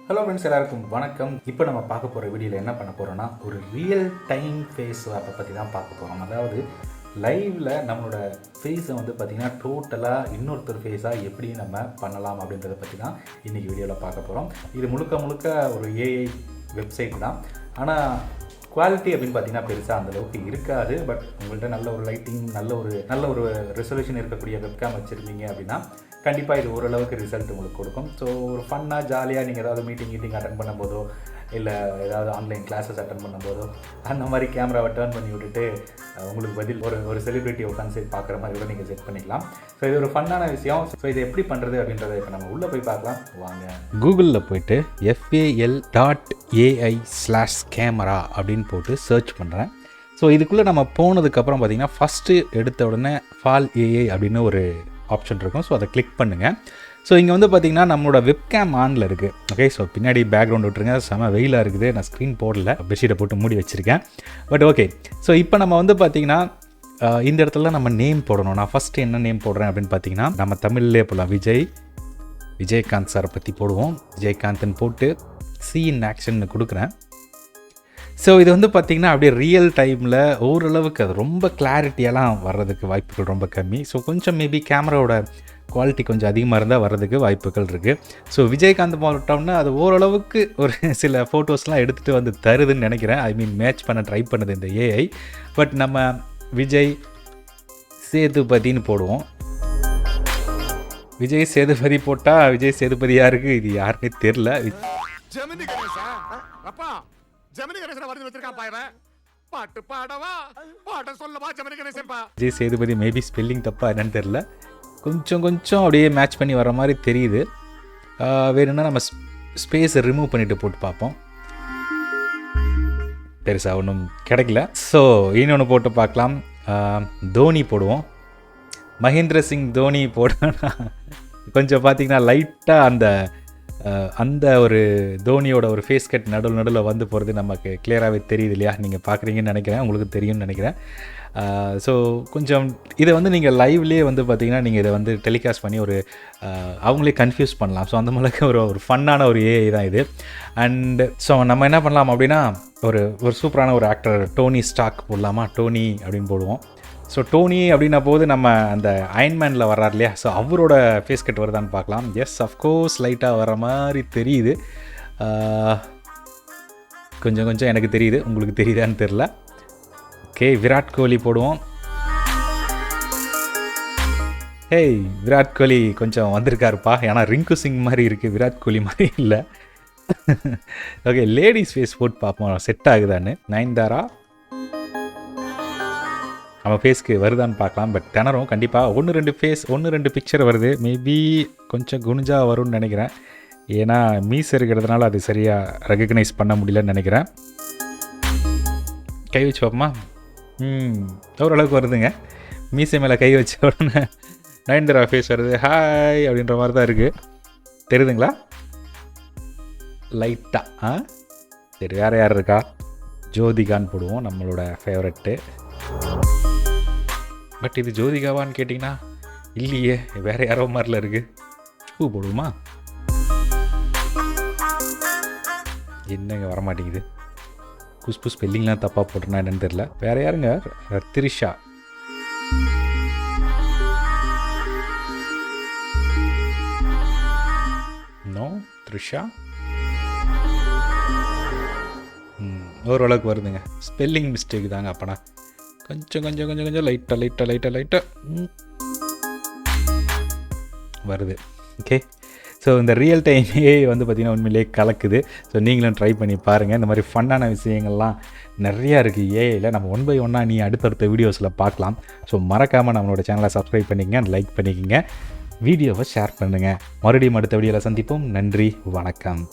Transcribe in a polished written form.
Hello friends, எல்லாருக்கும் வணக்கம். இப்போ நம்ம பார்க்க போகிற வீடியோவில் என்ன பண்ண போகிறோன்னா, ஒரு ரியல் டைம் ஃபேஸ் ஸ்வாப்பை பற்றி தான் பார்க்க போகிறோம். அதாவது லைவில் நம்மளோட ஃபேஸை வந்து பார்த்திங்கன்னா டோட்டலாக இன்னொருத்தர் ஃபேஸாக எப்படி நம்ம பண்ணலாம் அப்படின்றத பற்றி தான் இன்றைக்கி வீடியோவில் பார்க்க போகிறோம். இது முழுக்க ஒரு ஏஐ வெப்சைட் தான். ஆனால் குவாலிட்டி அப்படின்னு பார்த்தீங்கன்னா பெருசாக அந்தளவுக்கு இருக்காது. பட் உங்கள்கிட்ட நல்ல ஒரு லைட்டிங், நல்ல ஒரு ரெசல்யூஷன் இருக்கக்கூடிய வெப்கேம் வச்சுருந்தீங்க அப்படின்னா கண்டிப்பாக இது ஓரளவுக்கு ரிசல்ட் உங்களுக்கு கொடுக்கும். ஸோ ஒரு ஃபன்னாக ஜாலியாக நீங்கள் ஏதாவது மீட்டிங் அட்டன் பண்ணும்போதோ, இல்லை ஏதாவது ஆன்லைன் கிளாஸஸ் அட்டன் பண்ணும்போதோ அந்த மாதிரி கேமராவை டர்ன் பண்ணி விட்டுட்டு உங்களுக்கு பதில் ஒரு செலிப்ரிட்டியை உட்காந்து பார்க்குற மாதிரி கூட நீங்கள் செட் பண்ணிக்கலாம். ஸோ இது ஒரு ஃபன்னான விஷயம். ஸோ இதை எப்படி பண்ணுறது அப்படின்றத இப்போ நம்ம உள்ளே போய் பார்க்கலாம் வாங்க. கூகுளில் போய்ட்டு FAL.AI/camera அப்படின்னு போட்டு சர்ச் பண்ணுறேன். ஸோ இதுக்குள்ளே நம்ம போனதுக்கப்புறம் பார்த்திங்கன்னா ஃபஸ்ட்டு எடுத்த உடனே ஃபால் ஏஐ அப்படின்னு ஒரு ஆப்ஷன் இருக்கும். ஸோ அதை கிளிக் பண்ணுங்கள். ஸோ இங்கே வந்து பார்த்திங்கன்னா நம்மளோட வெப்கேம் ஆனில் இருக்குது. ஓகே, ஸோ பின்னாடி பேக்ரவுண்ட் விட்டுருங்க, செம வெயிலாக இருக்குது. நான் ஸ்க்ரீன் போடல, பெட்ஷீட்டை போட்டு மூடி வச்சுருக்கேன். பட் ஓகே, ஸோ இப்போ நம்ம வந்து பார்த்திங்கன்னா இந்த இடத்துல நம்ம நேம் போடணும். நான் ஃபஸ்ட்டு என்ன நேம் போடுறேன் அப்படின்னு பார்த்தீங்கன்னா, நம்ம தமிழ்லேயே போடலாம். விஜயகாந்த் சாரை பற்றி போடுவோம். விஜயகாந்த்னு போட்டு சீன் ஆக்ஷன்னு கொடுக்குறேன். ஸோ இது வந்து பார்த்திங்கன்னா அப்படியே ரியல் டைமில் ஓரளவுக்கு அது ரொம்ப கிளாரிட்டியெல்லாம் வர்றதுக்கு வாய்ப்புகள் ரொம்ப கம்மி. ஸோ கொஞ்சம் மேபி கேமராவோட குவாலிட்டி கொஞ்சம் அதிகமாக இருந்தால் வர்றதுக்கு வாய்ப்புகள் இருக்குது. ஸோ விஜயகாந்த் போட்டோம்னா அது ஓரளவுக்கு ஒரு சில ஃபோட்டோஸ்லாம் எடுத்துகிட்டு வந்து தருதுன்னு நினைக்கிறேன். ஐ மீன் மேட்ச் பண்ண ட்ரை பண்ணுது இந்த ஏஐ. பட் நம்ம விஜய் சேதுபதினு போடுவோம். விஜய் சேதுபதி போட்டால் விஜய் சேதுபதி யாருக்கு, இது யாருன்னே தெரில. விஜய் சேதுபதி மேபி ஸ்பெல்லிங் தப்பா என்னன்னு தெரில. கொஞ்சம் அப்படியே மேட்ச் பண்ணி வர மாதிரி தெரியுது. வேணும்னா நம்ம ஸ்பேஸை ரிமூவ் பண்ணிவிட்டு போட்டு பார்ப்போம். பெருசாக ஒன்றும் கிடைக்கல. ஸோ இன்னொன்று போட்டு பார்க்கலாம். தோனி போடுவோம். மகேந்திர சிங் தோனி போட்டோன்னா கொஞ்சம் பார்த்திங்கன்னா லைட்டாக அந்த ஒரு தோனியோட ஒரு ஃபேஸ் கட் நடுவில் வந்து போகிறது நமக்கு கிளியராகவே தெரியுது இல்லையா? நீங்கள் பார்க்குறீங்கன்னு நினைக்கிறேன், உங்களுக்கு தெரியும்னு நினைக்கிறேன். ஸோ கொஞ்சம் இதை வந்து நீங்கள் லைவ்லேயே வந்து பார்த்திங்கன்னா நீங்கள் இதை வந்து டெலிகாஸ்ட் பண்ணி அவங்களே கன்ஃபியூஸ் பண்ணலாம். ஸோ அந்த மாதிரி ஒரு ஃபன்னான ஒரு ஏஐ தான் இது. அண்டு ஸோ நம்ம என்ன பண்ணலாம் அப்படின்னா, ஒரு சூப்பரான ஒரு ஆக்டர் டோனி ஸ்டார்க் போடலாமா? டோனி அப்படின்னு போடுவோம். ஸோ டோனி அப்படின்ன போது நம்ம அந்த அயன்மேனில் வர்றார் இல்லையா? ஸோ அவரோட ஃபேஸ் கட் வருதான்னு பார்க்கலாம். எஸ், அஃப்கோர்ஸ் லைட்டாக வர மாதிரி தெரியுது. கொஞ்சம் எனக்கு தெரியுது, உங்களுக்கு தெரியுதான்னு தெரில. ஓகே, விராட் கோலி போடுவோம். ஹேய், விராட் கோலி கொஞ்சம் வந்திருக்காருப்பா. ஏன்னா ரிங்கு சிங் மாதிரி இருக்குது, விராட் கோலி மாதிரி இல்லை. ஓகே, லேடிஸ் ஃபேஸ் போட்டு பார்ப்போம் செட் ஆகுதான்னு. நயன்தாரா நம்ம ஃபேஸ்க்கு வருதான்னு பார்க்கலாம். பட் திணறும் கண்டிப்பாக. 1-2 பிக்சர் வருது. மேபி கொஞ்சம் குனிஞ்சா வரும்னு நினைக்கிறேன். ஏன்னா மீஸ் இருக்கிறதுனால அது சரியாக ரெகக்னைஸ் பண்ண முடியலன்னு நினைக்கிறேன். கை வச்சு பார்ப்போமா? ஓரளவுக்கு வருதுங்க. மீசை மேலே கை வச்ச உடனே நயன்தாரா ஃபேஸ் வருது. ஹாய் அப்படின்ற மாதிரி தான் இருக்குது. தெரியுதுங்களா? லைட்டாக. சரி, வேறு யார் இருக்கா? ஜோதிகான்னு போடுவோம், நம்மளோட ஃபேவரெட்டு. பட் இது ஜோதிகாவான்னு கேட்டிங்கன்னா இல்லையே, வேறு யாரோ மாதிரில இருக்குது. பூ போடுவோமா? என்னங்க வரமாட்டேங்குது. குஷ்பு ஸ்பெல்லிங்லாம் தப்பாக போட்டுருனா என்னன்னு தெரில. வேறு யாருங்க? த்ரிஷா. நோ, த்ரிஷா ஓரளவுக்கு வருதுங்க. ஸ்பெல்லிங் மிஸ்டேக் தாங்க. அப்போனா கொஞ்சம் லைட்டாக வருது. ஓகே, ஸோ இந்த ரியல் டைம் ஏஐ வந்து பார்த்திங்கன்னா உண்மையிலேயே கலக்குது. ஸோ நீங்களும் ட்ரை பண்ணி பாருங்கள். இந்த மாதிரி ஃபன்னான விஷயங்கள்லாம் நிறையா இருக்குது ஏஐயில். நம்ம 1 by 1 நீ அடுத்தடுத்த வீடியோஸில் பார்க்கலாம். ஸோ மறக்காமல் நம்மளோட சேனலை சப்ஸ்கிரைப் பண்ணிக்கங்க, லைக் பண்ணிக்கங்க, வீடியோவை ஷேர் பண்ணுங்கள். மறுபடியும் அடுத்த வீடியோவில் சந்திப்போம். நன்றி, வணக்கம்.